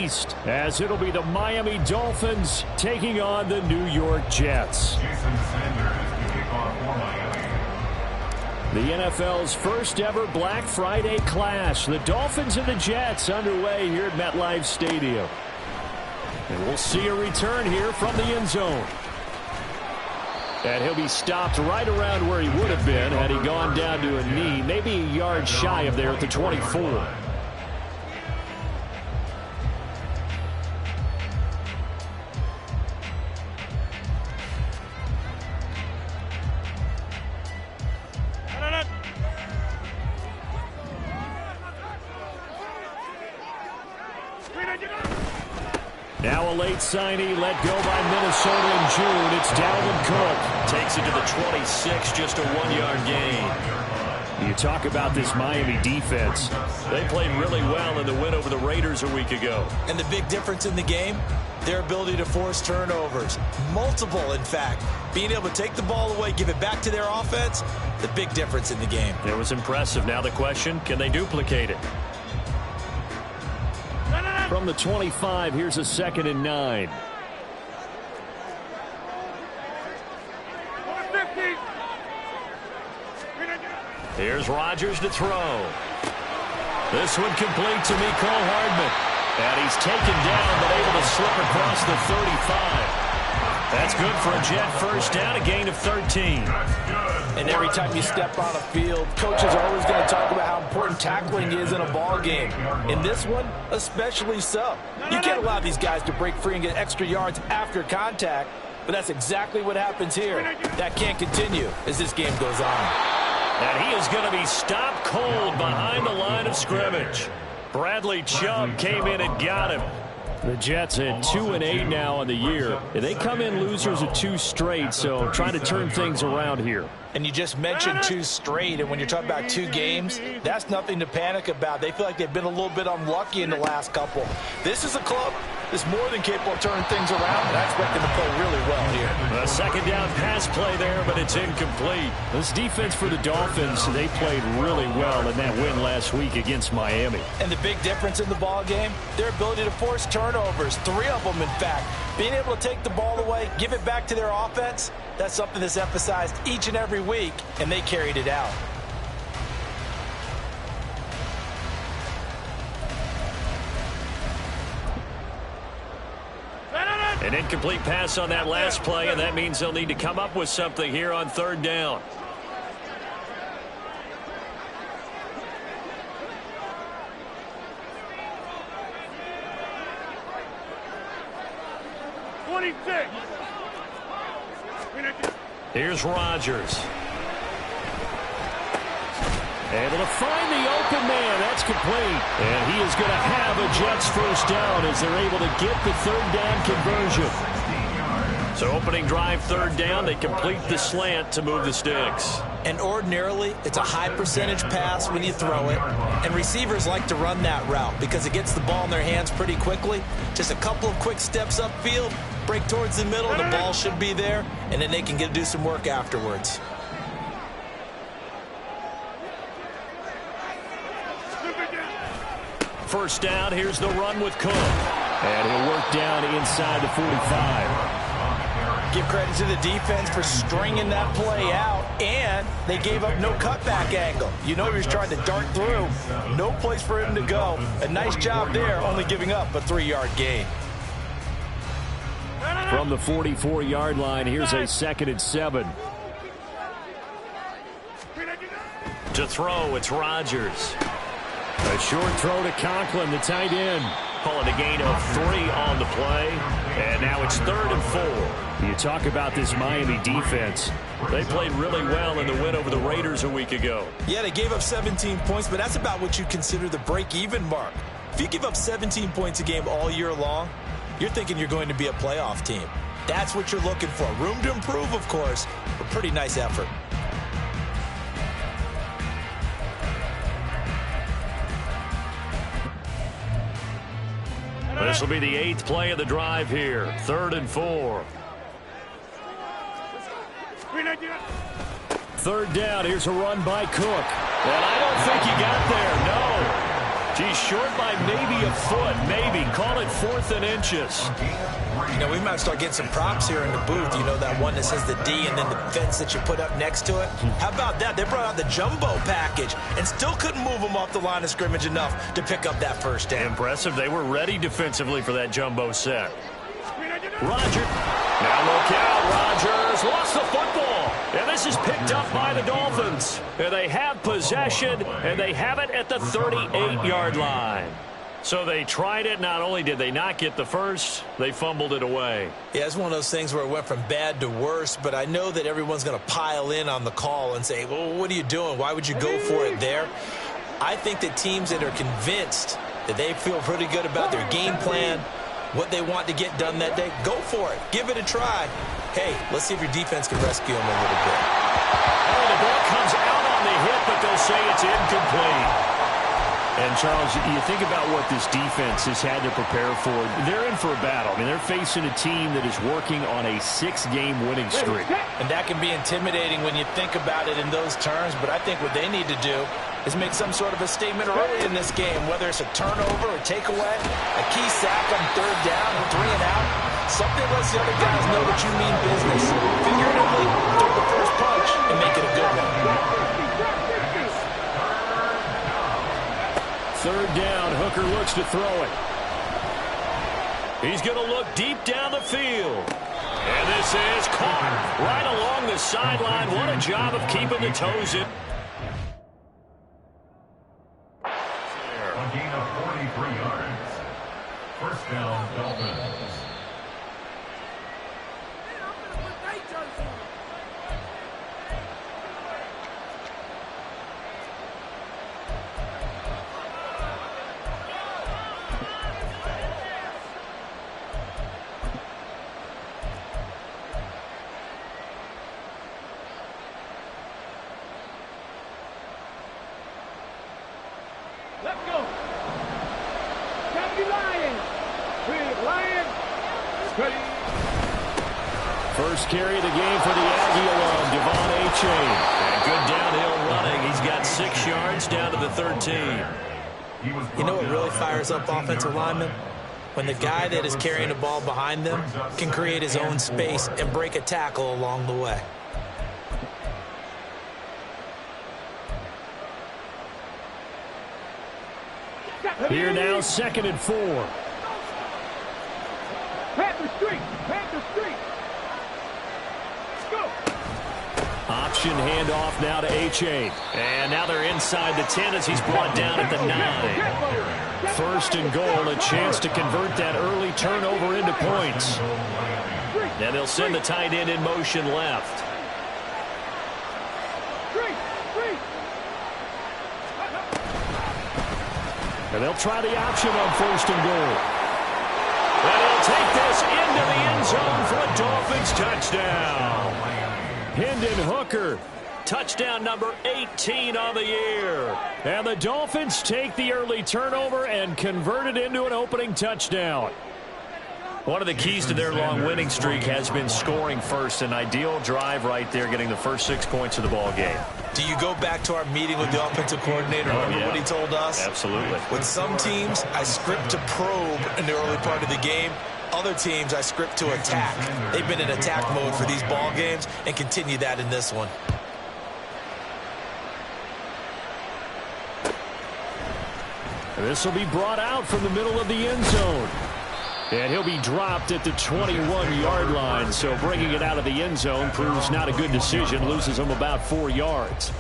East, as it'll be the Miami Dolphins taking on the New York Jets. The NFL's first ever Black Friday clash. The Dolphins and the Jets underway here at MetLife Stadium. And we'll see a return here from the end zone. And he'll be stopped right around where he would have been had he gone down to a knee, maybe a yard shy of there at the 24. Now a late signee let go by Minnesota in June. It's Dalvin Cook. Takes it to the 26, just a 1-yard gain. You talk about this Miami defense. They played really well in the win over the Raiders a week ago. And the big difference in the game, their ability to force turnovers. Multiple, in fact. Being able to take the ball away, give it back to their offense, the big difference in the game. It was impressive. Now the question, can they duplicate it? From the 25, here's a 2nd and 9. Here's Rodgers to throw. This one complete to Mecole Hardman. And he's taken down, but able to slip across the 35. That's good for a Jet first down, a gain of 13. And every time you step on a field, coaches are always going to talk about how important tackling is in a ball game. In this one, especially so. You can't allow these guys to break free and get extra yards after contact, but that's exactly what happens here. That can't continue as this game goes on. And he is going to be stopped cold behind the line of scrimmage. Bradley Chubb came in and got him. The Jets at 2-8 now on the year. They come in losers of 2 straight, so trying to turn things around here. And you just mentioned 2 straight, and when you're talking about 2 games, that's nothing to panic about. They feel like they've been a little bit unlucky in the last couple. This is a club that's more than capable of turning things around, and I expect them to play really well here. A 2nd down pass play there, but it's incomplete. This defense for the Dolphins, they played really well in that win last week against Miami. And the big difference in the ball game, their ability to force turnovers, 3 of them in fact. Being able to take the ball away, give it back to their offense, that's something that's emphasized each and every week, and they carried it out. An incomplete pass on that last play, and that means they'll need to come up with something here on 3rd down. Here's Rodgers. Able to find the open man. That's complete. And he is going to have a Jets first down as they're able to get the 3rd down conversion. So opening drive 3rd down, they complete the slant to move the sticks. And ordinarily, it's a high percentage pass when you throw it. And receivers like to run that route because it gets the ball in their hands pretty quickly. Just a couple of quick steps upfield, break towards the middle, the ball should be there, and then they can do some work afterwards. First down, here's the run with Cook. And he'll work down inside the 45. Give credit to the defense for stringing that play out, and they gave up no cutback angle. You know he was trying to dart through. No place for him to go. A nice job there, only giving up a 3-yard gain. From the 44-yard line, here's a 2nd and 7. To throw, it's Rodgers. A short throw to Conklin, the tight end. Calling a gain of 3 on the play. And now it's 3rd and 4. You talk about this Miami defense. They played really well in the win over the Raiders a week ago. Yeah, they gave up 17 points, but that's about what you consider the break-even mark. If you give up 17 points a game all year long, you're thinking you're going to be a playoff team. That's what you're looking for. Room to improve, of course, but pretty nice effort. This will be the 8th play of the drive here. 3rd and 4. 3rd down. Here's a run by Cook. And I don't think he got there. No. He's short by maybe a foot, maybe. Call it 4th and inches. You know, we might start getting some props here in the booth. You know, that one that says the D and then the fence that you put up next to it. How about that? They brought out the jumbo package and still couldn't move them off the line of scrimmage enough to pick up that first down. Impressive. They were ready defensively for that jumbo set. Roger. Now look out. Rodgers lost the football. And this is picked up by the Dolphins. And they have possession, and they have it at the 38-yard line. So they tried it. Not only did they not get the first, they fumbled it away. Yeah, it's one of those things where it went from bad to worse, but I know that everyone's going to pile in on the call and say, well, what are you doing? Why would you go for it there? I think that teams that are convinced that they feel pretty good about their game plan, what they want to get done that day, go for it. Give it a try. Hey, let's see if your defense can rescue them a little bit. Oh, the ball comes out on the hit, but they'll say it's incomplete. And, Charles, you think about what this defense has had to prepare for. They're in for a battle. I mean, they're facing a team that is working on a 6-game winning streak. And that can be intimidating when you think about it in those terms, but I think what they need to do is make some sort of a statement early in this game, whether it's a turnover or takeaway, a key sack on 3rd down or 3 and out. Something lets the other guys know that you mean business. Figuratively, throw the first punch and make it a good one. 3rd down, Hooker looks to throw it. He's going to look deep down the field. And this is caught right along the sideline. What a job of keeping the toes in. A gain of 43 yards. 1st down, Dolphins. Let's go. Champion Lions. Lions. First carry of the game for the Aggie alum, Devon Achane. And good downhill running. He's got 6 yards down to the 13. You know what really fires up offensive linemen? When the guy that is carrying the ball behind them can create his own space and break a tackle along the way. Here now, 2nd and 4. Panther Street. Panther Street. Go. Option handoff now to Achane. And now they're inside the 10 as he's brought down at the 9. 1st and goal, a chance to convert that early turnover into points. Now they'll send the tight end in motion left. And they'll try the option on 1st and goal. And he'll take this into the end zone for a Dolphins touchdown. Hendon Hooker, touchdown number 18 on the year. And the Dolphins take the early turnover and convert it into an opening touchdown. One of the keys to their long winning streak has been scoring first. An ideal drive right there, getting the first 6 points of the ball game. Do you go back to our meeting with the offensive coordinator? Remember what he told us? Absolutely. With some teams, I script to probe in the early part of the game. Other teams, I script to attack. They've been in attack mode for these ball games and continue that in this one. This will be brought out from the middle of the end zone. And he'll be dropped at the 21-yard line. So bringing it out of the end zone proves not a good decision. Loses him about 4 yards.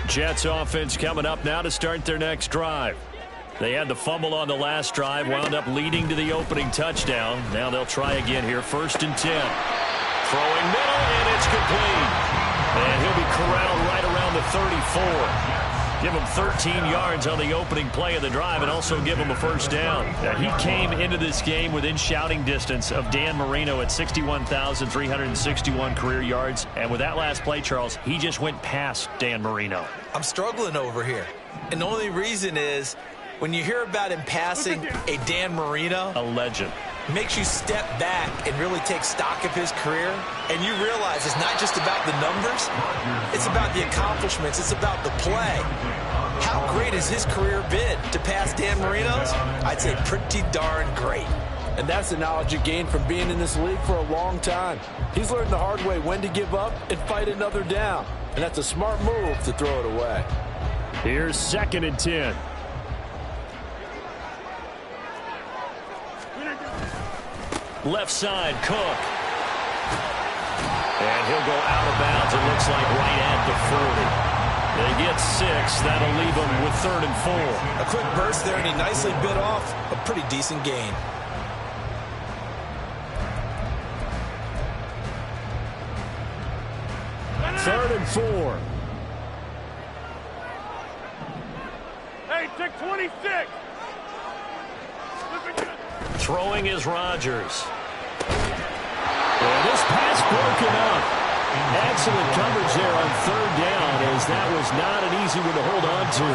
Jets offense coming up now to start their next drive. They had the fumble on the last drive, wound up leading to the opening touchdown. Now they'll try again here, 1st and 10. Throwing middle, and it's complete. And he'll be corralled right around the 34. Give him 13 yards on the opening play of the drive and also give him a 1st down. Now, he came into this game within shouting distance of Dan Marino at 61,361 career yards. And with that last play, Charles, he just went past Dan Marino. I'm struggling over here. And the only reason is when you hear about him passing a Dan Marino. A legend. makes you step back and really take stock of his career, and you realize it's not just about the numbers, it's about the accomplishments, it's about the play. How great has his career been? To pass Dan Marino's? I'd say pretty darn great. And that's the knowledge you gain from being in this league for a long time. He's learned the hard way when to give up and fight another down. And that's a smart move to throw it away. Here's 2nd and 10. Left side, Cook. And he'll go out of bounds, it looks like right at the 40. They get 6. That'll leave them with 3rd and 4. A quick burst there, and he nicely bit off a pretty decent gain. Third and 4. Hey, take 26. Throwing is Rodgers. And this pass broken up. Excellent coverage there on 3rd down, as that was not an easy one to hold on to.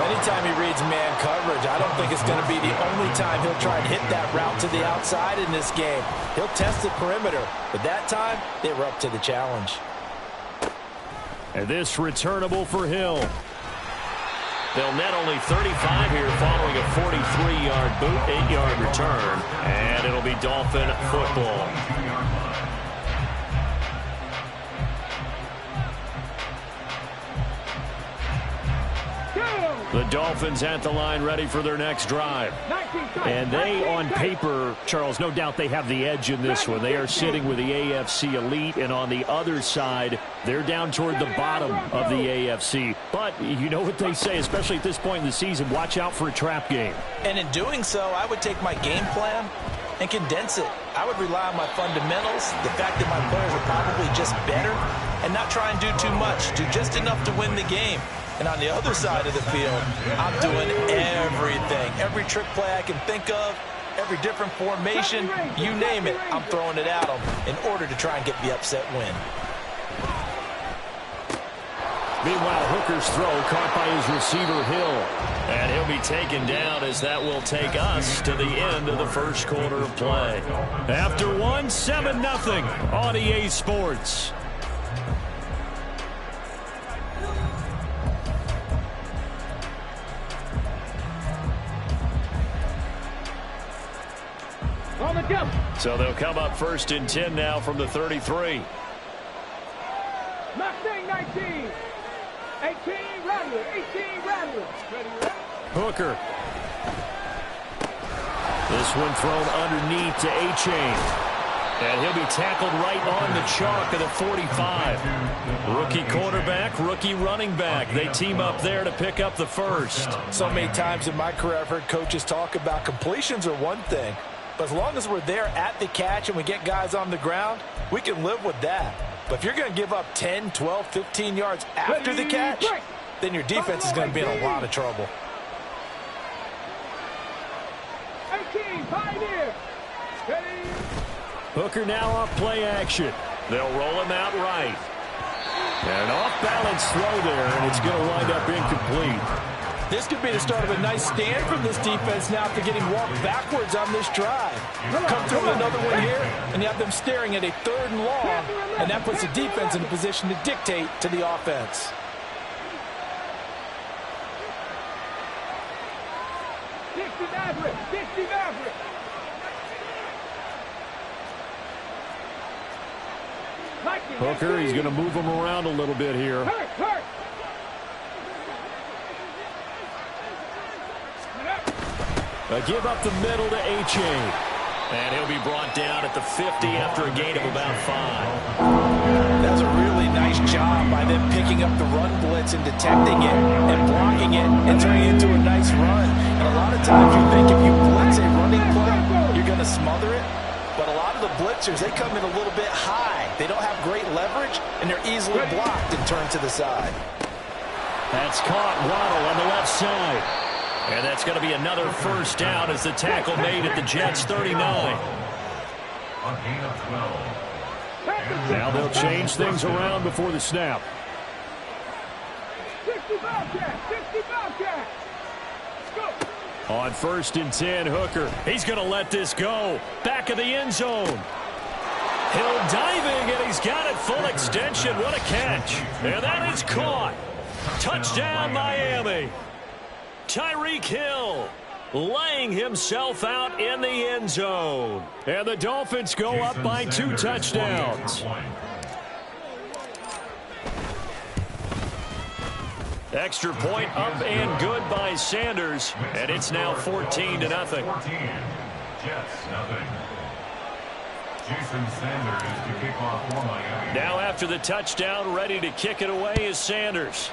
Anytime he reads man coverage, I don't think it's going to be the only time he'll try and hit that route to the outside in this game. He'll test the perimeter, but that time they were up to the challenge. And this returnable for Hill. They'll net only 35 here following a 43-yard boot, 8-yard return, and it'll be Dolphin football. The Dolphins at the line, ready for their next drive. And they, on paper, Charles, no doubt they have the edge in this one. They are sitting with the AFC elite, and on the other side, they're down toward the bottom of the AFC. But you know what they say, especially at this point in the season, watch out for a trap game. And in doing so, I would take my game plan and condense it. I would rely on my fundamentals, the fact that my players are probably just better, and not try and do too much, do just enough to win the game. And on the other side of the field, I'm doing everything. Every trick play I can think of, every different formation, you name it, I'm throwing it at them in order to try and get the upset win. Meanwhile, Hooker's throw caught by his receiver, Hill. And he'll be taken down, as that will take us to the end of the first quarter of play. After 1, 7-0 on EA Sports. So they'll come up 1st and 10 now from the 33. Mustang 19. 18, Rattler. 18, Rattler. Hooker. This one thrown underneath to A-Chain. And he'll be tackled right on the chalk of the 45. Rookie quarterback, rookie running back. They team up there to pick up the first. So many times in my career I've heard coaches talk about completions are one thing. But as long as we're there at the catch and we get guys on the ground, we can live with that. But if you're going to give up 10, 12, 15 yards after the catch, then your defense is going to be in a lot of trouble. 18, Pioneer. Hooker now off play action. They'll roll him out right. And an off-balance throw there, and it's going to wind up incomplete. This could be the start of a nice stand from this defense now after getting walked backwards on this drive. Come through with another one here, and you have them staring at a 3rd and long, and that puts the defense in a position to dictate to the offense. Hooker, he's going to move him around a little bit here. A give up the middle to A-Chain. And he'll be brought down at the 50 after a gain of about 5. That's a really nice job by them picking up the run blitz and detecting it and blocking it and turning it into a nice run. And a lot of times you think if you blitz a running play, you're going to smother it. But a lot of the blitzers, they come in a little bit high. They don't have great leverage, and they're easily blocked and turned to the side. That's caught. Waddle on the left side. And that's going to be another first down as the tackle made at the Jets' 39. A gain of 12. Now they'll change things around before the snap. 60 Bobcat. 60 Bobcat. Go. On 1st and 10, Hooker. He's going to let this go. Back of the end zone. Hill diving, and he's got it full extension. What a catch. And that is caught. Touchdown, Miami. Tyreek Hill laying himself out in the end zone. And the Dolphins go up by 2 touchdowns. Extra point up and good by Sanders. And it's now 14-0. 14, Jets, nothing. Jason Sanders to kick off for Miami. Now after the touchdown, ready to kick it away is Sanders.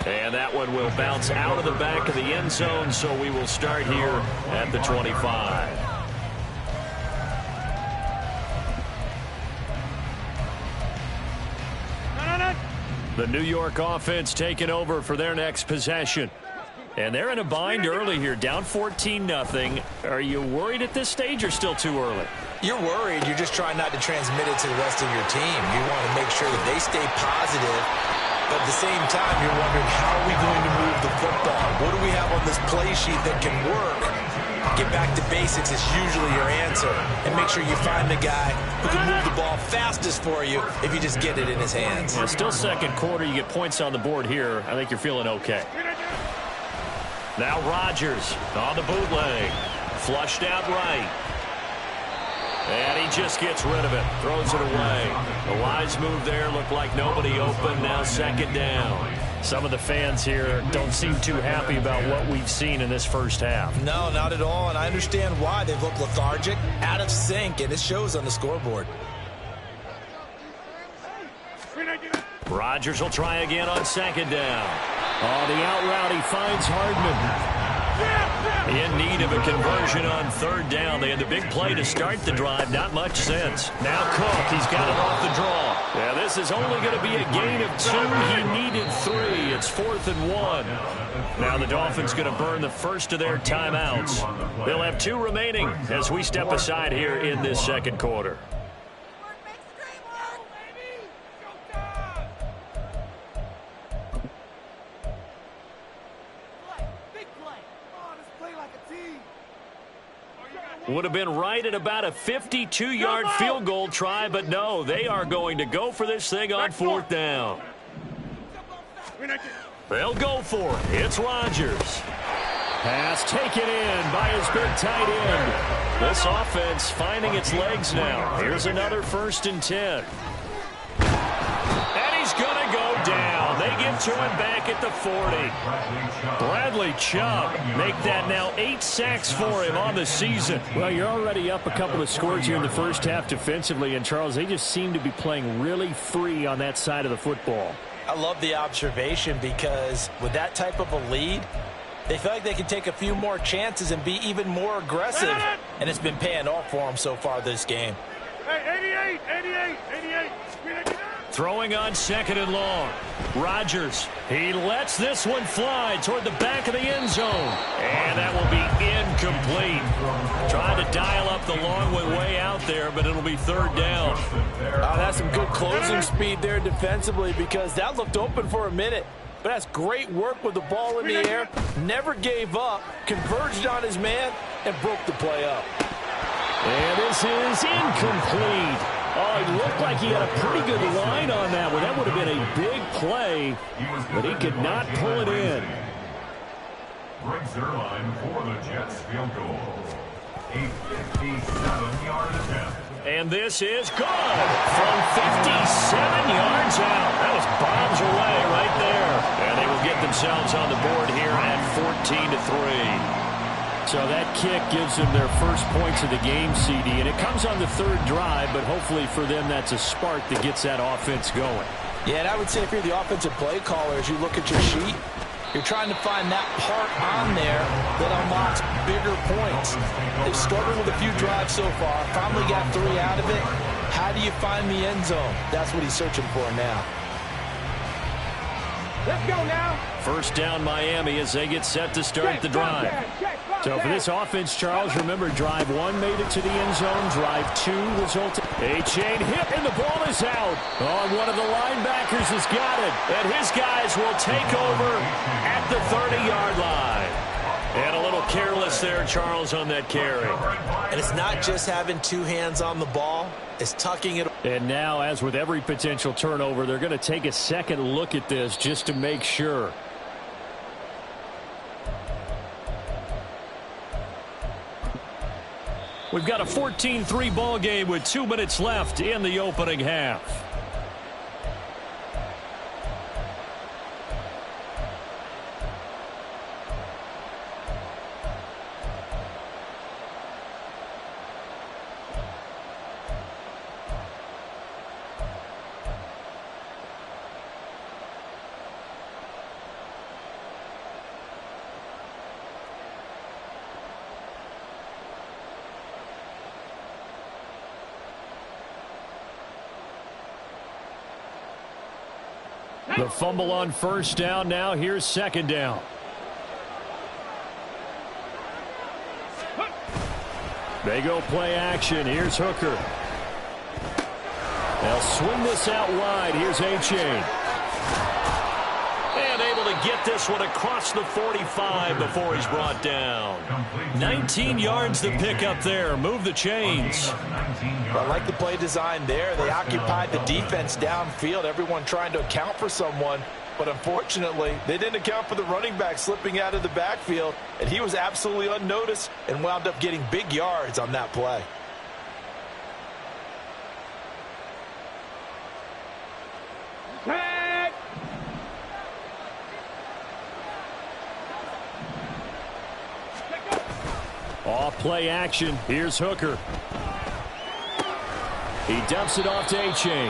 And that one will bounce out of the back of the end zone, so we will start here at the 25. The New York offense taking over for their next possession. And they're in a bind early here, down 14-0. Are you worried at this stage or still too early? You're worried. You're just trying not to transmit it to the rest of your team. You want to make sure that they stay positive. But at the same time, you're wondering, how are we going to move the football? What do we have on this play sheet that can work? Get back to basics is usually your answer. And make sure you find the guy who can move the ball fastest for you if you just get it in his hands. Yeah, still second quarter. You get points on the board here. I think you're feeling okay. Now Rodgers on the bootleg. Flushed out right. And he just gets rid of it. Throws it away. A wise move there. Looked like nobody open. Now 2nd down. Some of the fans here don't seem too happy about what we've seen in this first half. No, not at all. And I understand why. They've looked lethargic, out of sync, and it shows on the scoreboard. Rodgers will try again on 2nd down. Oh, the out route, he finds Hardman. In need of a conversion on 3rd down. They had the big play to start the drive. Not much sense. Now Cook, he's got it off the draw. Yeah, this is only going to be a gain of 2. He needed 3. It's 4th and 1. Now the Dolphins going to burn the first of their timeouts. They'll have 2 remaining as we step aside here in this 2nd quarter. Would have been right at about a 52-yard field goal try, but no, they are going to go for this thing on 4th down. They'll go for it. It's Rodgers. Pass taken in by his big tight end. This offense finding its legs now. Here's another 1st and 10. And he's going to go down. They get to him back at the 40. Bradley Chubb make that now 8 sacks for him on the season. Well, you're already up a couple of scores here in the first half defensively, and Charles, they just seem to be playing really free on that side of the football. I love the observation because with that type of a lead, they feel like they can take a few more chances and be even more aggressive, and it's been paying off for them so far this game. Hey, 88. Throwing on 2nd and long. Rodgers, he lets this one fly toward the back of the end zone. And that will be incomplete. Trying to dial up the long way out there, but it'll be 3rd down. That's some good closing speed there defensively because that looked open for a minute. But that's great work with the ball in the air. Never gave up, converged on his man, and broke the play up. And this is incomplete. Oh, it looked like he had a pretty good line on that one. That would have been a big play, but he could not pull it in. Greg Zuerlein for the Jets field goal. A 57-yard attempt. And this is good from 57 yards out. That was bombs away right there. And they will get themselves on the board here at 14-3. So that kick gives them their first points of the game, CD, and it comes on the 3rd drive, but hopefully for them that's a spark that gets that offense going. Yeah, and I would say if you're the offensive play caller, as you look at your sheet, you're trying to find that part on there that unlocks bigger points. They've struggled with a few drives so far, finally got 3 out of it. How do you find the end zone? That's what he's searching for now. Let's go now. 1st down Miami as they get set to start the drive. So for this offense, Charles, remember drive 1 made it to the end zone. Drive 2 resulted A-Chain hit, and the ball is out. Oh, one of the linebackers has got it. And his guys will take over at the 30-yard line. And a little careless there, Charles, on that carry. And it's not just having two hands on the ball. It's tucking it. And now, as with every potential turnover, they're going to take a second look at this just to make sure. We've got a 14-3 ball game with 2 minutes left in the opening half. The fumble on first down. Now here's second down. They go play action. Here's Hooker. They'll swing this out wide. Here's A-Chain. And able to get this one across the 45 before he's brought down. 19 yards to pick up there. Move the chains. I like the play design there. They occupied the defense downfield, everyone trying to account for someone. But unfortunately, they didn't account for the running back slipping out of the backfield, and he was absolutely unnoticed and wound up getting big yards on that play. Tag. Off play action. Here's Hooker. He dumps it off to A-Chain.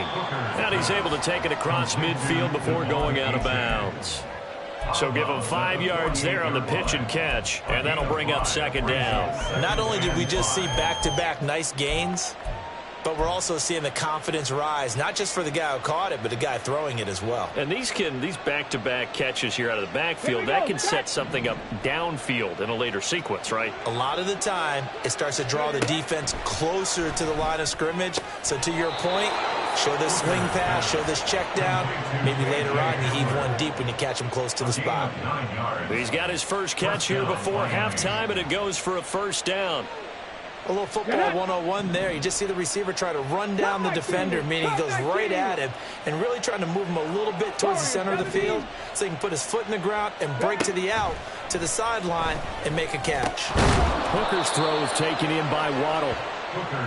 And he's able to take it across midfield before going out of bounds. So give him 5 yards there on the pitch and catch, and that'll bring up second down. Not only did we just see back-to-back nice gains, but we're also seeing the confidence rise, not just for the guy who caught it, but the guy throwing it as well. And these back-to-back catches here out of the backfield, that can set something up downfield in a later sequence, right? A lot of the time, it starts to draw the defense closer to the line of scrimmage. So to your point, show this swing pass, show this check down. Maybe later on you heave one deep when you catch him close to the spot. He's got his first catch here before halftime, and it goes for a first down. A little football 101 there. You just see the receiver try to run down the defender, meaning he goes right at him and really trying to move him a little bit towards the center of the field so he can put his foot in the ground and break to the out, to the sideline, and make a catch. Hooker's throw is taken in by Waddle.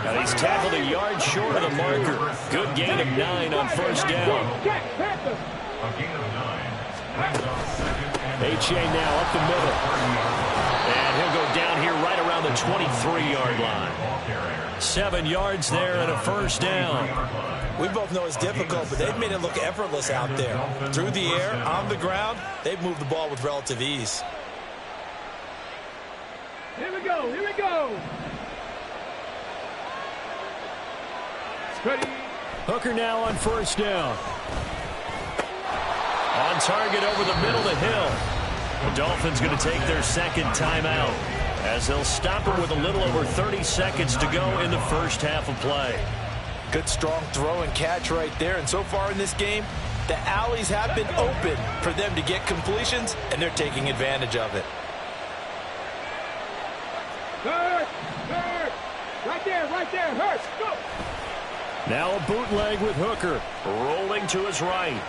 And he's tackled a yard short of the marker. Good gain of 9 on first down. A-Chain now up the middle. And he'll go down here right around the 23-yard line. 7 yards there and a first down. We both know it's difficult, but they've made it look effortless out there. Through the air, on the ground, they've moved the ball with relative ease. Here we go. Here we go. Ready. Hooker now on first down. On target over the middle to Hill. The Dolphins going to take their second timeout as they'll stop it with a little over 30 seconds to go in the first half of play. Good strong throw and catch right there. And so far in this game, the alleys have been open for them to get completions, and they're taking advantage of it. Hurt. Hurt. Right there. Hurt. Go. Now a bootleg with Hooker. Rolling to his right.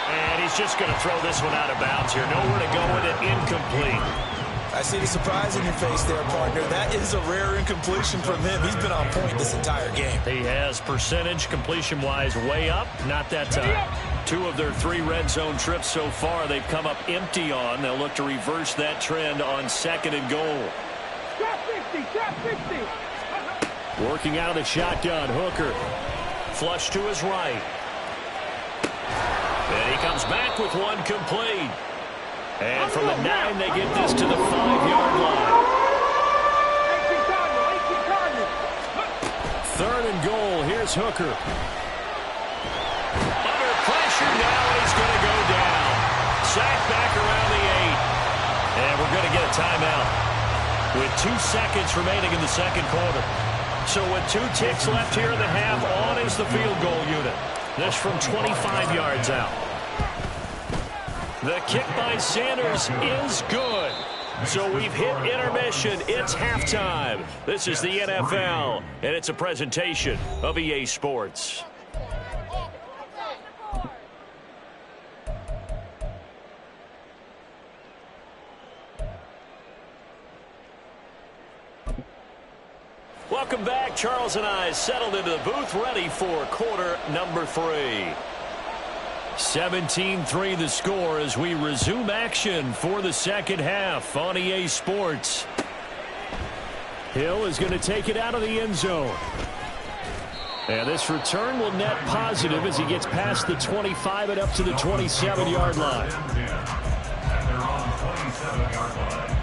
And he's just going to throw this one out of bounds here. Nowhere to go with it. Incomplete. I see the surprise in your face there, partner. That is a rare incompletion from him. He's been on point this entire game. He has percentage completion-wise way up. Not that time. 2 of their 3 red zone trips so far they've come up empty on. They'll look to reverse that trend on second and goal. Trap 50. Trap 50. Working out of the shotgun, Hooker. Flush to his right. And he comes back with one complete. And from the 9, they get this to the 5-yard line. 3rd and goal. Here's Hooker. Under pressure now, he's going to go down. Sacked back around the 8. And we're going to get a timeout with 2 seconds remaining in the second quarter. So with 2 ticks left here in the half, on is the field goal unit. This from 25 yards out. The kick by Sanders is good. So we've hit intermission. It's halftime. This is the NFL, and it's a presentation of EA Sports. Welcome back. Charles and I settled into the booth, ready for quarter number 3. 17-3 the score as we resume action for the second half on EA Sports. Hill is going to take it out of the end zone. And this return will net positive as he gets past the 25 and up to the 27-yard line. And they're on the 27-yard line.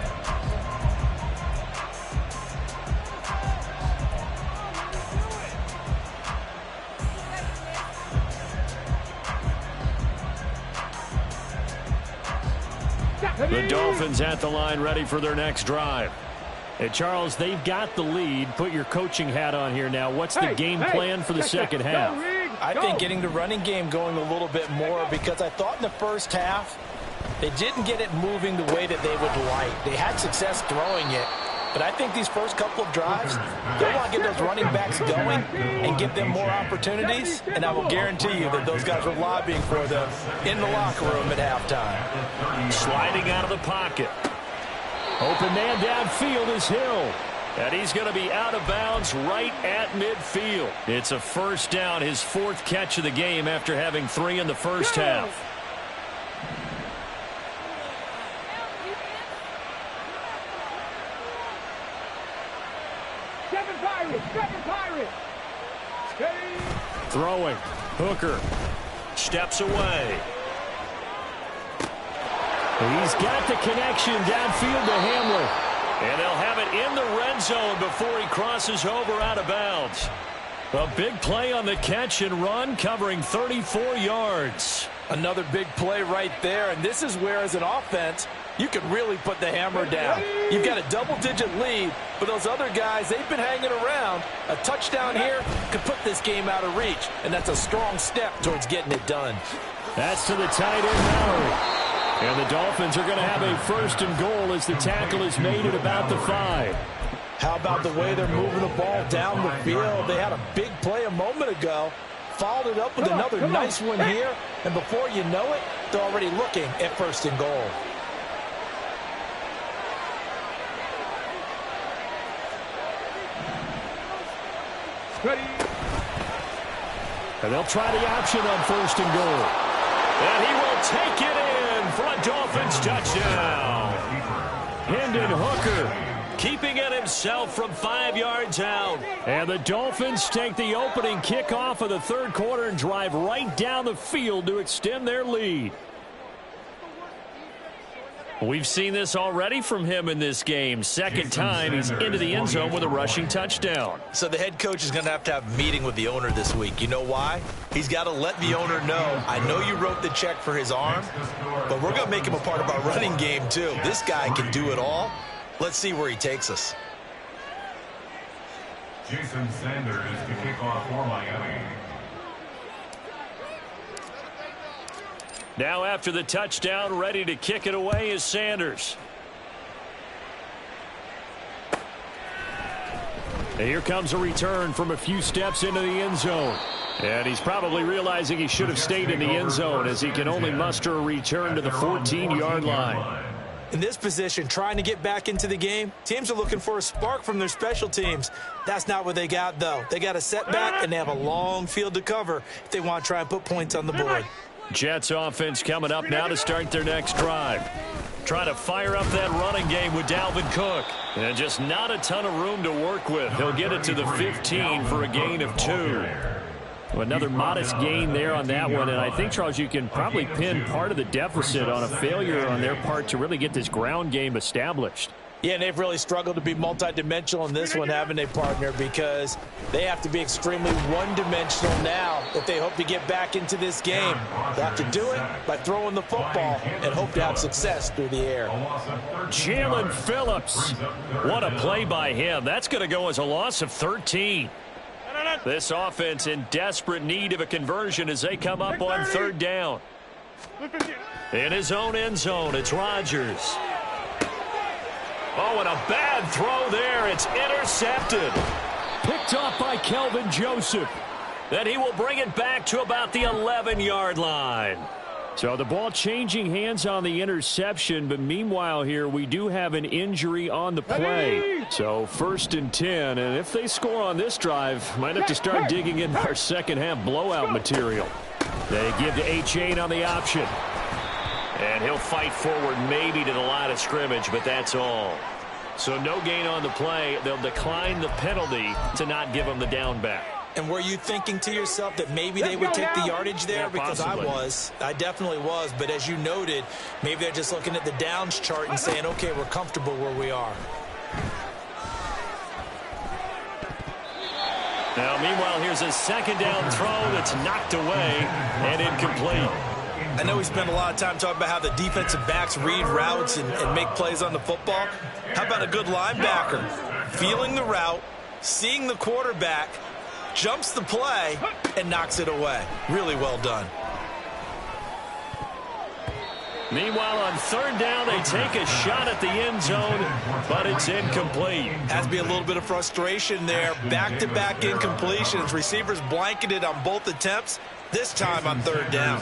The Dolphins at the line, ready for their next drive. And Charles, they've got the lead. Put your coaching hat on here now. What's the game plan for the second half? I think getting the running game going a little bit more, because I thought in the first half they didn't get it moving the way that they would like. They had success throwing it. But I think these first couple of drives, they want to get those running backs going and give them more opportunities. And I will guarantee you that those guys were lobbying for them in the locker room at halftime. Sliding out of the pocket. Open man downfield is Hill. And he's going to be out of bounds right at midfield. It's a first down, his 4th catch of the game after having 3 in the first half. Throwing. Hooker steps away. He's got the connection downfield to Hamler. And they'll have it in the red zone before he crosses over out of bounds. A big play on the catch and run, covering 34 yards. Another big play right there, and this is where, as an offense, you can really put the hammer down. You've got a double-digit lead, but those other guys, they've been hanging around. A touchdown here could put this game out of reach, and that's a strong step towards getting it done. That's to the tight end, Mallory. And the Dolphins are going to have a 1st and goal as the tackle is made at about the 5. How about the way they're moving the ball down the field? They had a big play a moment ago. Followed it up with another nice one here. And before you know it, they're already looking at 1st and goal. And they'll try the option on 1st and goal. And he will take it in for a Dolphins touchdown. Hendon Hooker keeping it himself from 5 yards out. And the Dolphins take the opening kickoff of the 3rd quarter and drive right down the field to extend their lead. We've seen this already from him in this game. 2nd time he's into the end zone with a rushing touchdown. So the head coach is going to have a meeting with the owner this week. You know why? He's got to let the owner know, I know you wrote the check for his arm, but we're going to make him a part of our running game too. This guy can do it all. Let's see where he takes us. Jason Sanders to kick off for Miami. Now after the touchdown, ready to kick it away is Sanders. And here comes a return from a few steps into the end zone. And he's probably realizing he should have stayed in the end zone as he can only muster a return to the 14-yard line. In this position, trying to get back into the game, teams are looking for a spark from their special teams. That's not what they got, though. They got a setback, and they have a long field to cover if they want to try and put points on the board. Jets offense coming up now to start their next drive. Trying to fire up that running game with Dalvin Cook. And just not a ton of room to work with. He'll get it to the 15 for a gain of 2. Another modest gain there on that one, and I think, Charles, you can probably pin part of the deficit on a failure on their part to really get this ground game established. Yeah, and they've really struggled to be multidimensional in this one, haven't they, partner? Because they have to be extremely one-dimensional now if they hope to get back into this game. They have to do it by throwing the football and hope to have success through the air. Jalen Phillips. What a play by him. That's going to go as a loss of 13. This offense in desperate need of a conversion as they come up on third down. In his own end zone, it's Rodgers. Oh, and a bad throw there. It's intercepted. Picked off by Kelvin Joseph. Then he will bring it back to about the 11-yard line. So the ball changing hands on the interception, but meanwhile here we do have an injury on the play. So 1st and 10, and if they score on this drive, might have to start digging in our second half blowout material. They give to Achane on the option. And he'll fight forward maybe to the line of scrimmage, but that's all. So no gain on the play. They'll decline the penalty to not give him the down back. And were you thinking to yourself that maybe they would take the yardage there? Yeah, because I definitely was. But as you noted, maybe they're just looking at the downs chart and saying, okay, we're comfortable where we are. Now, meanwhile, here's a second down throw that's knocked away and incomplete. I know we spent a lot of time talking about how the defensive backs read routes and make plays on the football. How about a good linebacker? Feeling the route, seeing the quarterback, jumps the play, and knocks it away. Really well done. Meanwhile, on third down, they take a shot at the end zone, but it's incomplete. Has to be a little bit of frustration there. Back-to-back incompletions. Receivers blanketed on both attempts, this time on third down.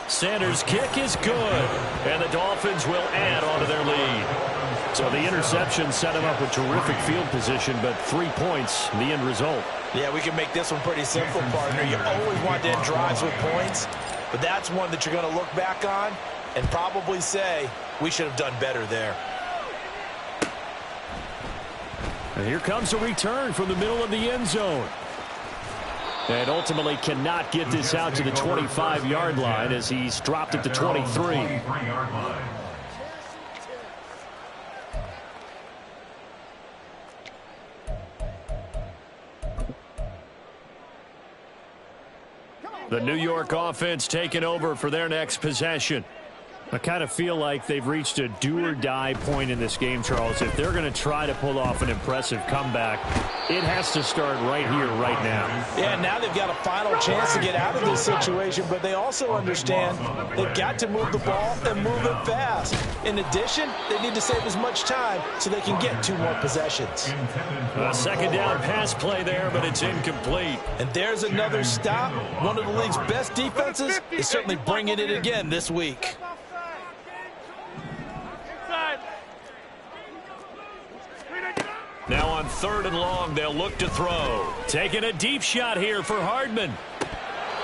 Sanders' kick is good, and the Dolphins will add on to their lead. So the interception set him up with terrific field position, but 3 points, the end result. Yeah, we can make this one pretty simple, partner. You always want to end drives with points, but that's one that you're going to look back on and probably say, we should have done better there. And here comes a return from the middle of the end zone. And ultimately cannot get this out to the 25-yard line as he's dropped at the 23. The New York offense taking over for their next possession. I kind of feel like they've reached a do-or-die point in this game, Charles. If they're going to try to pull off an impressive comeback, it has to start right here, right now. Yeah, now they've got a final chance to get out of this situation, but they also understand they've got to move the ball and move it fast. In addition, they need to save as much time so they can get 2 more possessions. A second down pass play there, but it's incomplete. And there's another stop. One of the league's best defenses is certainly bringing it again this week. Now on third and long, they'll look to throw. Taking a deep shot here for Hardman.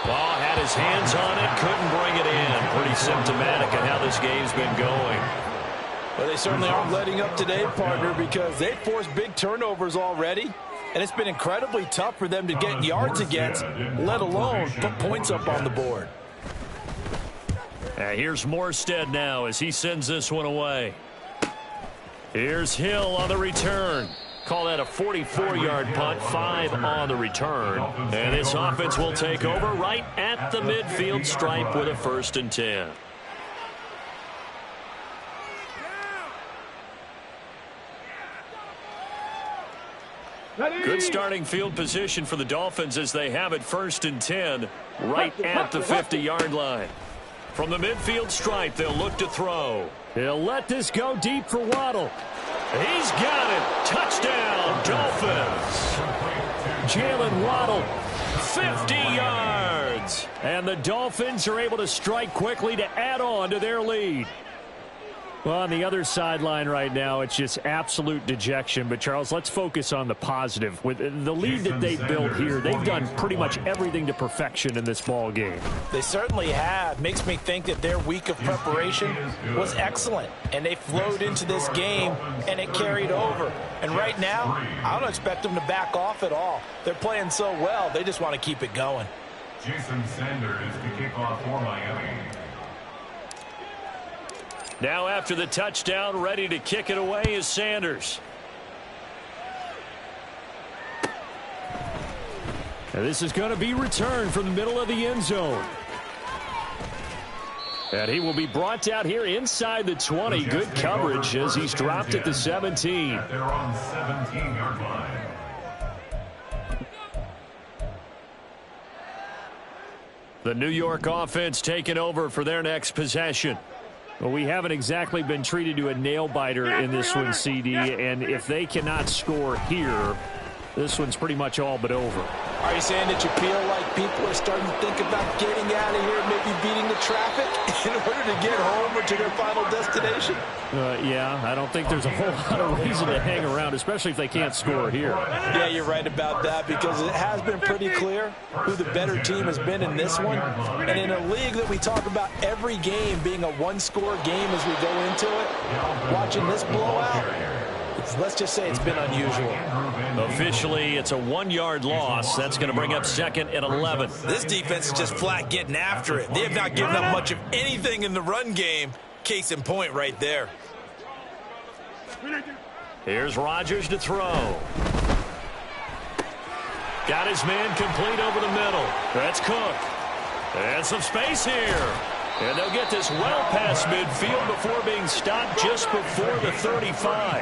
Ball had his hands on it, couldn't bring it in. Pretty symptomatic of how this game's been going. Well, they certainly aren't letting up today, partner, because they've forced big turnovers already. And it's been incredibly tough for them to get yards against, let alone put points up on the board. Here's Morstead now as he sends this one away. Here's Hill on the return. Call that a 44-yard punt, 5 on the return. And this offense will take over right at the midfield stripe with a 1st and 10. Good starting field position for the Dolphins as they have it 1st and 10 right at the 50-yard line. From the midfield stripe, they'll look to throw. He'll let this go deep for Waddle. He's got it. Touchdown, Dolphins. Jalen Waddle, 50 yards. And the Dolphins are able to strike quickly to add on to their lead. Well, on the other sideline right now, it's just absolute dejection. But, Charles, let's focus on the positive. With the lead that they've built here, they've done pretty much everything to perfection in this ball game. They certainly have. Makes me think that their week of preparation was excellent. And they flowed into this game, and it carried over. And right now, I don't expect them to back off at all. They're playing so well, they just want to keep it going. Jason Sanders to kick off for Miami. Now after the touchdown, ready to kick it away is Sanders. And this is going to be returned from the middle of the end zone. And he will be brought out here inside the 20. Good coverage as he's dropped at the 17. They're on the 17-yard line. The New York offense taking over for their next possession. Well, we haven't exactly been treated to a nail-biter in this one, CD, and if they cannot score here, this one's pretty much all but over. Are you saying that you feel like people are starting to think about getting out of here, maybe beating the traffic in order to get home or to their final destination? Yeah, I don't think there's a whole lot of reason to hang around, especially if they can't score here. Yeah, you're right about that because it has been pretty clear who the better team has been in this one. And in a league that we talk about every game being a one-score game as we go into it, watching this blowout, let's just say it's been unusual. Officially, it's a 1-yard loss. That's going to bring up 2nd and 11. This defense is just flat getting after it. They have not given up much of anything in the run game. Case in point right there. Here's Rodgers to throw. Got his man complete over the middle. That's Cook. And some space here. And they'll get this well past midfield before being stopped just before the 35.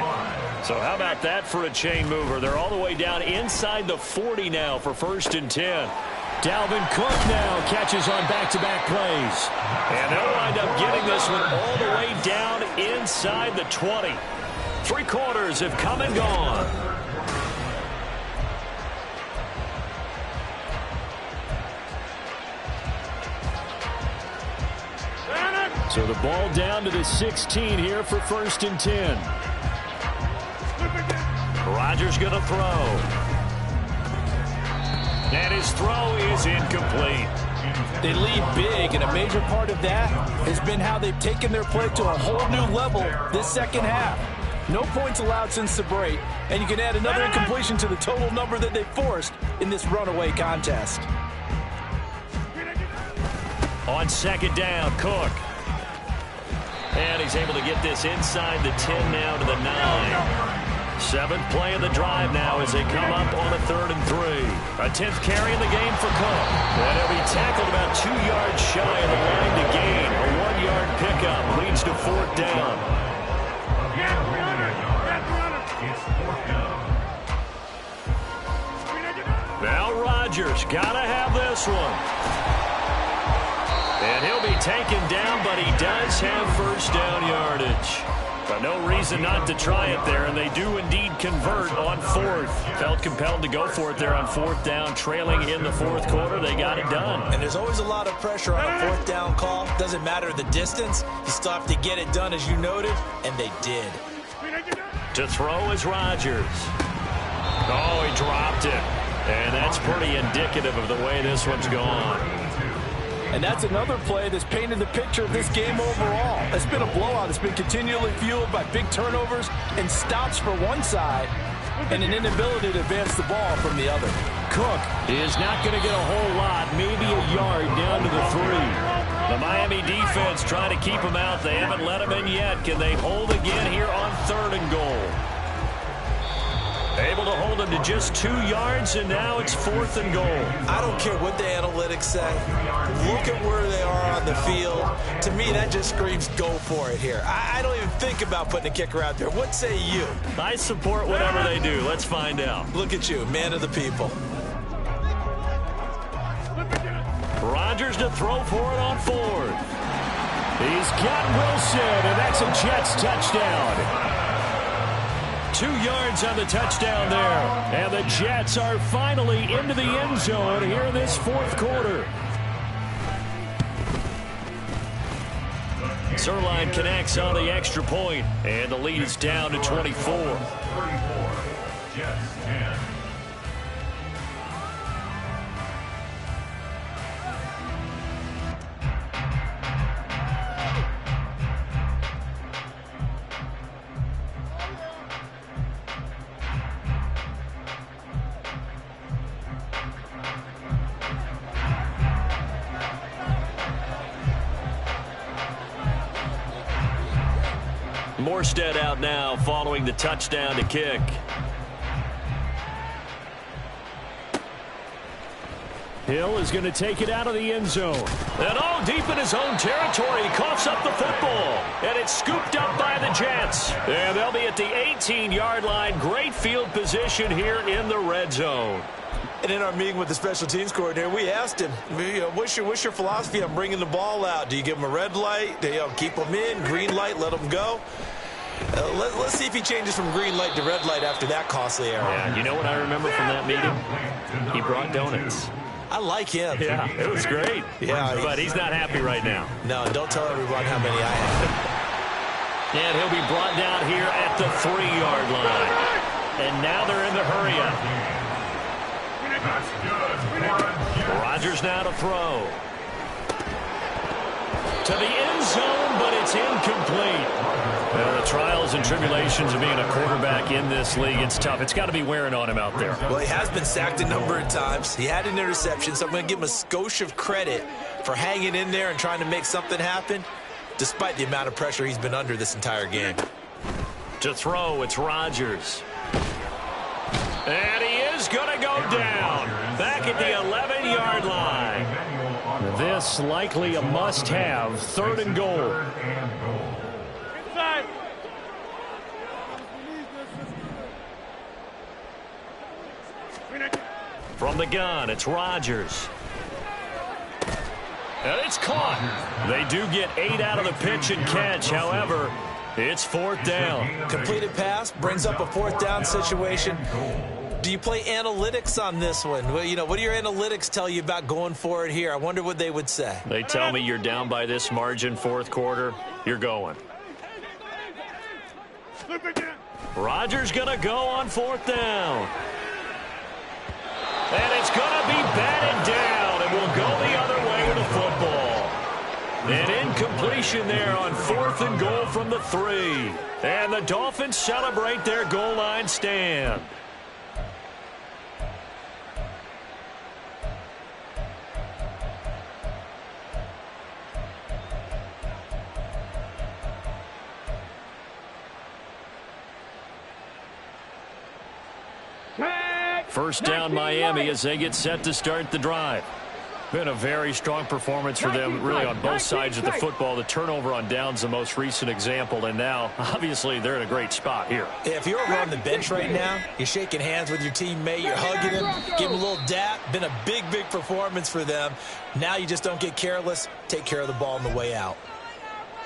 So how about that for a chain mover? They're all the way down inside the 40 now for 1st and 10. Dalvin Cook now catches on back-to-back plays. And they'll wind up getting this one all the way down inside the 20. 3 quarters have come and gone. So the ball down to the 16 here for 1st and 10. Rodgers going to throw. And his throw is incomplete. They lead big, and a major part of that has been how they've taken their play to a whole new level this second half. No points allowed since the break, and you can add another incompletion to the total number that they forced in this runaway contest. On 2nd down, Cook. And he's able to get this inside the 10 now to the 9. 7th play of the drive now as they come up on a 3rd and 3. A 10th carry in the game for Cook. And he'll be tackled about 2 yards shy of the line to gain. A 1-yard pickup leads to 4th down. It's 4th down. Now Rodgers got to have this one. And he'll be taken down, but he does have 1st down yardage. But no reason not to try it there, and they do indeed convert on 4th. Felt compelled to go for it there on 4th down, trailing in the 4th quarter. They got it done. And there's always a lot of pressure on a 4th down call. Doesn't matter the distance. You still have to get it done, as you noted, and they did. To throw is Rodgers. Oh, he dropped it. And that's pretty indicative of the way this one's gone. And that's another play that's painted the picture of this game overall. It's been a blowout. It's been continually fueled by big turnovers and stops for one side and an inability to advance the ball from the other. Cook is not going to get a whole lot, maybe a yard down to the 3. The Miami defense trying to keep him out. They haven't let him in yet. Can they hold again here on 3rd and goal? Able to hold him to just 2 yards, and now it's 4th and goal. I don't care what the analytics say. Look at where they are on the field. To me, that just screams go for it here. I don't even think about putting a kicker out there. What say you? I support whatever they do. Let's find out. Look at you, man of the people. Rodgers to throw for it on 4th. He's got Wilson, and that's a Jets touchdown. 2 yards on the touchdown there. And the Jets are finally into the end zone here in this 4th quarter. Zuerlein connects on the extra point, and the lead is down to 24. 34. Jets 10. Morstead out now following the touchdown to kick. Hill is going to take it out of the end zone. And deep in his own territory, he coughs up the football. And it's scooped up by the Jets. And they'll be at the 18-yard line. Great field position here in the red zone. And in our meeting with the special teams coordinator, we asked him, what's your philosophy on bringing the ball out? Do you give them a red light? Do you keep them in? Green light, let them go? Let's see if he changes from green light to red light after that costly error. Yeah, you know what I remember from that meeting? He brought donuts. I like him. Yeah, it was great. Yeah, but he's not happy right now. No, don't tell everyone how many I have. And he'll be brought down here at the 3-yard line. And now they're in the hurry-up. Rodgers now to throw. To the end zone, but it's incomplete. Well, the trials and tribulations of being a quarterback in this league, it's tough. It's got to be wearing on him out there. Well, he has been sacked a number of times. He had an interception, so I'm going to give him a skosh of credit for hanging in there and trying to make something happen, despite the amount of pressure he's been under this entire game. To throw, it's Rodgers. And he is going to go down. Back at the 11-yard line. This likely a must-have. 3rd and goal. From the gun, it's Rodgers. And it's caught. They do get 8 out of the pitch and catch. However, it's 4th down. Completed pass brings up a 4th down situation. Do you play analytics on this one? Well, what do your analytics tell you about going for it here? I wonder what they would say. They tell me you're down by this margin, 4th quarter, you're going. Rodgers going to go on 4th down. And it's going to be batted down, and we'll go the other way with the football. An incompletion there on 4th and goal from the 3. And the Dolphins celebrate their goal line stand. First down Miami as they get set to start the drive. Been a very strong performance for them really on both sides of the football. The turnover on downs the most recent example, and now obviously they're in a great spot here. Yeah, if you're over on the bench right now, you're shaking hands with your teammate, you're hugging him, give him a little dap. Been a big performance for them. Now you just don't get careless. Take care of the ball on the way out.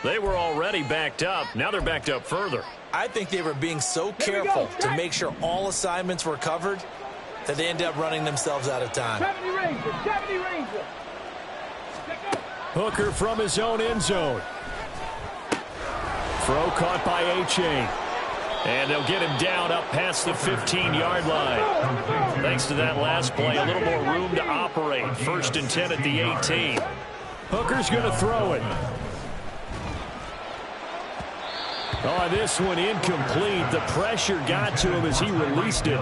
They were already backed up. Now they're backed up further. I think they were being so careful to make sure all assignments were covered that they end up running themselves out of time. 70 Ranger. Hooker from his own end zone. Throw caught by A-Chain. And they'll get him down up past the 15-yard line. Thanks to that last play, a little more room to operate. 1st and 10 at the 18. Hooker's going to throw it. Oh, this one incomplete. The pressure got to him as he released it.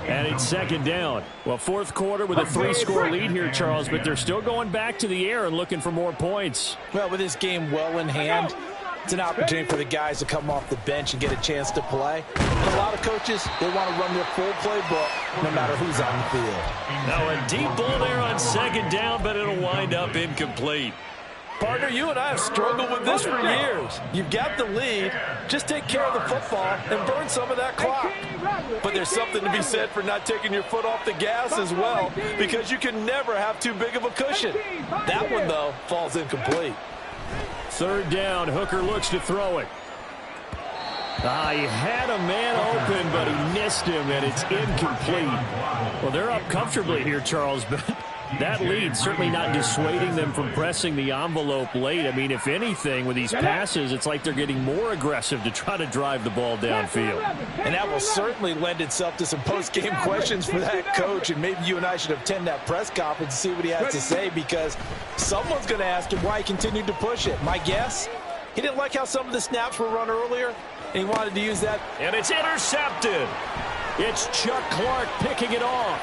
And it's 2nd down. Well, 4th quarter with a 3-score lead here, Charles, but they're still going back to the air and looking for more points. Well, with this game well in hand, it's an opportunity for the guys to come off the bench and get a chance to play. And a lot of coaches, they want to run their full playbook no matter who's on the field. Now a deep ball there on 2nd down, but it'll wind up incomplete. Partner, you and I have struggled with this for years. You've got the lead. Just take care of the football and burn some of that clock. But there's something to be said for not taking your foot off the gas as well, because you can never have too big of a cushion. That one, though, falls incomplete. 3rd down. Hooker looks to throw it. He had a man open, but he missed him, and it's incomplete. Well, they're up comfortably here, Charles, but that lead certainly not dissuading them from pressing the envelope late. I mean, if anything, with these passes, it's like they're getting more aggressive to try to drive the ball downfield. And that will certainly lend itself to some post-game questions for that coach, and maybe you and I should attend that press conference and see what he has to say, because someone's going to ask him why he continued to push it. My guess, he didn't like how some of the snaps were run earlier, and he wanted to use that. And it's intercepted. It's Chuck Clark picking it off.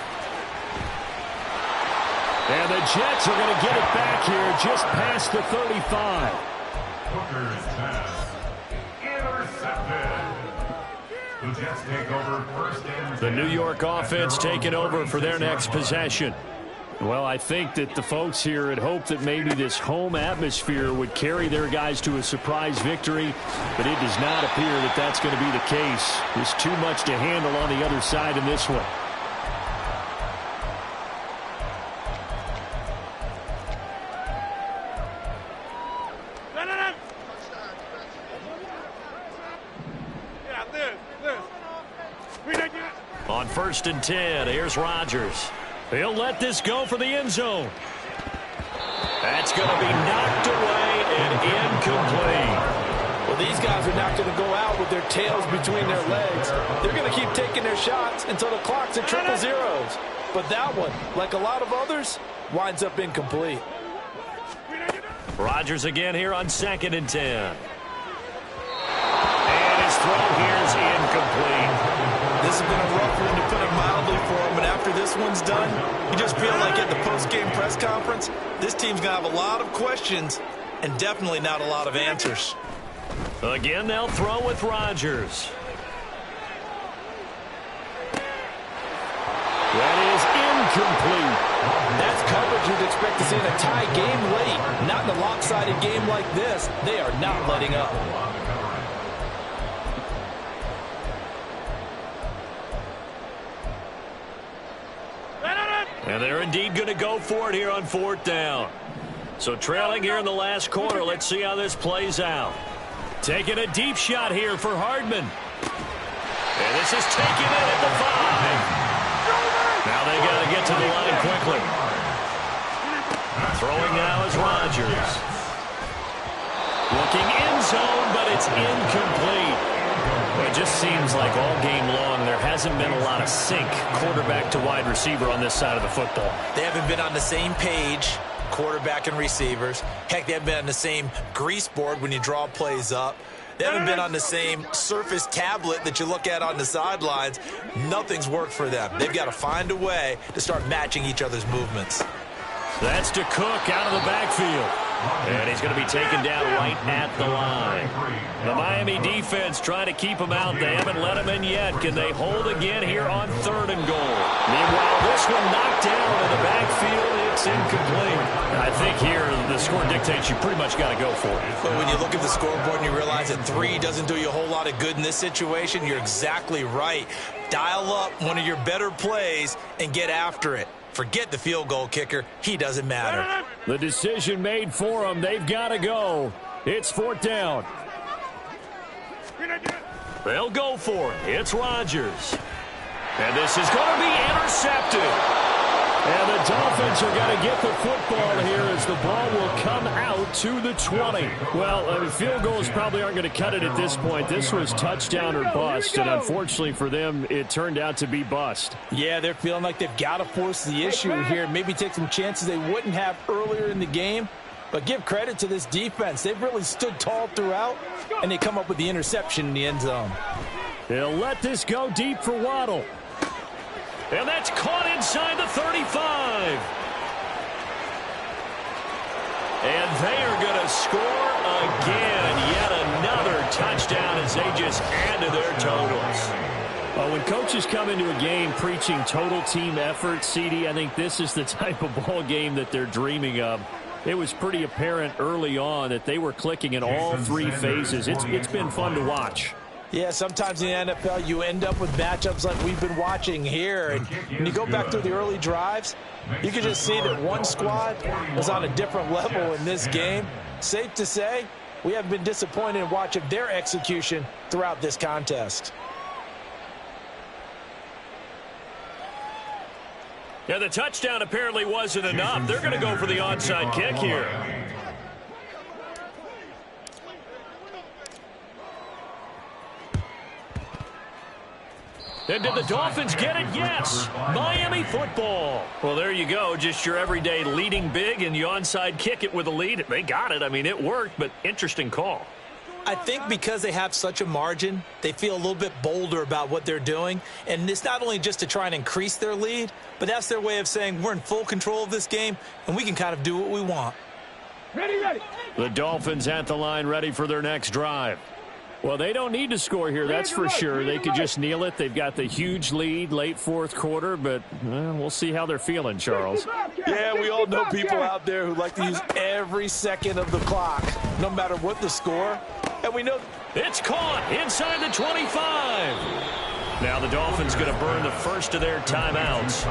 And the Jets are going to get it back here just past the 35. Hooker's pass intercepted. The Jets take over first and The New York offense taking over for their next possession. Well, I think that the folks here had hoped that maybe this home atmosphere would carry their guys to a surprise victory, but it does not appear that that's going to be the case. There's too much to handle on the other side in this one. On 1st and 10, here's Rodgers. He'll let this go for the end zone. That's going to be knocked away and incomplete. Well, these guys are not going to go out with their tails between their legs. They're going to keep taking their shots until the clock's at triple zeros. But that one, like a lot of others, winds up incomplete. Rodgers again here on 2nd and 10. And his throw here is incomplete. This has been a rough one, to put it mildly, for him. And after this one's done, you just feel like at the post-game press conference, this team's going to have a lot of questions and definitely not a lot of answers. Again, they'll throw with Rodgers. That is incomplete. That's coverage you'd expect to see in a tie game late. Not in a lopsided game like this. They are not letting up. And they're indeed going to go for it here on 4th down. So trailing here in the last quarter, let's see how this plays out. Taking a deep shot here for Hardman. And this is taken in at the 5. Now they got to get to the line quickly. Throwing now is Rodgers. Looking end zone, but it's incomplete. It just seems like all game long there hasn't been a lot of sync quarterback to wide receiver on this side of the football. They haven't been on the same page, quarterback and receivers. Heck, they haven't been on the same grease board when you draw plays up. They haven't been on the same Surface tablet that you look at on the sidelines. Nothing's worked for them. They've got to find a way to start matching each other's movements. That's to Cook out of the backfield. And he's going to be taken down right at the line. The Miami defense trying to keep him out. They haven't let him in yet. Can they hold again here on 3rd and goal? Meanwhile, this one knocked down in the backfield. It's incomplete. I think here the score dictates you pretty much got to go for it. But when you look at the scoreboard and you realize that 3 doesn't do you a whole lot of good in this situation, you're exactly right. Dial up one of your better plays and get after it. Forget the field goal kicker. He doesn't matter. The decision made for them. They've got to go. It's 4th down. They'll go for it. It's Rodgers. And this is going to be intercepted. And the Dolphins are going to get the football here as the ball will come out to the 20. Well, field goals probably aren't going to cut it at this point. This was touchdown or bust, and unfortunately for them, it turned out to be bust. Yeah, they're feeling like they've got to force the issue here. Maybe take some chances they wouldn't have earlier in the game. But give credit to this defense. They've really stood tall throughout, and they come up with the interception in the end zone. They'll let this go deep for Waddle. And that's caught inside the 35. And they are going to score again. Yet another touchdown as they just add to their totals. Well, when coaches come into a game preaching total team effort, CD, I think this is the type of ball game that they're dreaming of. It was pretty apparent early on that they were clicking in all 3 phases. It's been fun to watch. Yeah, sometimes in the NFL you end up with matchups like we've been watching here. And when you go back through the early drives, you can just see that one squad is on a different level in this game. Safe to say, we have been disappointed in watching their execution throughout this contest. Yeah, the touchdown apparently wasn't enough. They're going to go for the onside kick here. And did the Dolphins get it? Yes. Miami football. Well, there you go. Just your everyday leading big and you onside kick it with a lead. They got it. I mean, it worked, but interesting call. I think because they have such a margin, they feel a little bit bolder about what they're doing. And it's not only just to try and increase their lead, but that's their way of saying we're in full control of this game and we can kind of do what we want. Ready, ready. The Dolphins at the line ready for their next drive. Well, they don't need to score here, that's for sure. They could just kneel it. They've got the huge lead late fourth quarter, but we'll see how they're feeling, Charles. Yeah, we all know people out there who like to use every second of the clock, no matter what the score. And we know it's caught inside the 25. Now the Dolphins going to burn the first of their timeouts.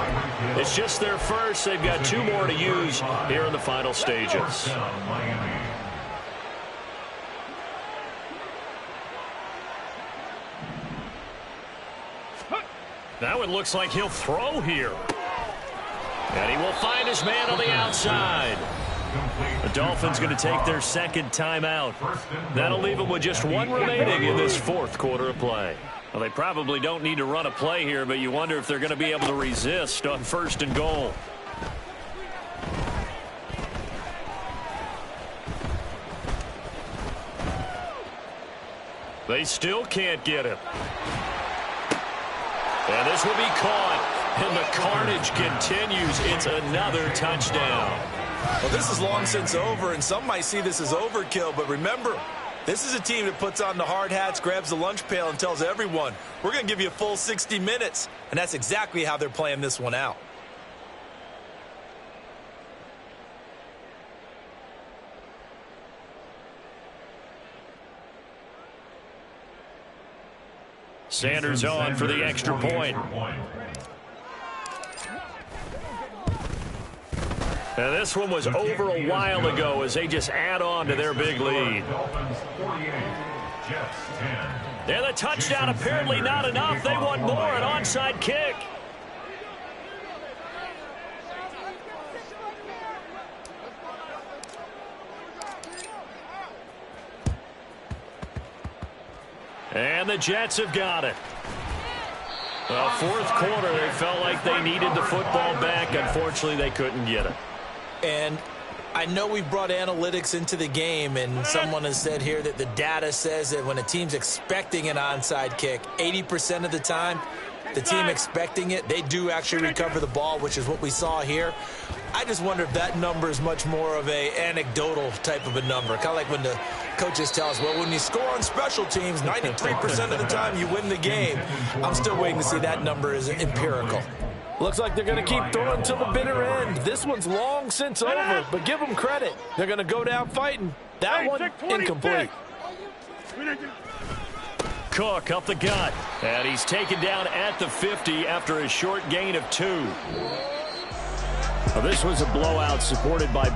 It's just their first. They've got 2 more to use here in the final stages. Now it looks like he'll throw here. And he will find his man on the outside. The Dolphins going to take their second timeout. That'll leave them with just 1 remaining in this fourth quarter of play. Well, they probably don't need to run a play here, but you wonder if they're going to be able to resist on 1st and goal. They still can't get him. And this will be caught, and the carnage continues. It's another touchdown. Well, this is long since over, and some might see this as overkill, but remember, this is a team that puts on the hard hats, grabs the lunch pail, and tells everyone, we're going to give you a full 60 minutes, and that's exactly how they're playing this one out. Sanders on for the extra point. Now this one was over a while ago as they just add on to their big lead. And the touchdown apparently not enough. They want more, an onside kick. And the Jets have got it. Well, fourth quarter, they felt like they needed the football back. Unfortunately, they couldn't get it. And I know we've brought analytics into the game, and someone has said here that the data says that when a team's expecting an onside kick, 80% of the time, the team expecting it, they do actually recover the ball, which is what we saw here. I just wonder if that number is much more of a anecdotal type of a number. Kind of like when the coaches tell us, well, when you score on special teams, 93% of the time you win the game. I'm still waiting to see that number is empirical. looks like they're going to keep throwing till the bitter end. This one's long since over, but give them credit. They're going to go down fighting. That one incomplete. Cook up the gut, and he's taken down at the 50 after a short gain of 2. Well, this was a blowout supported by both.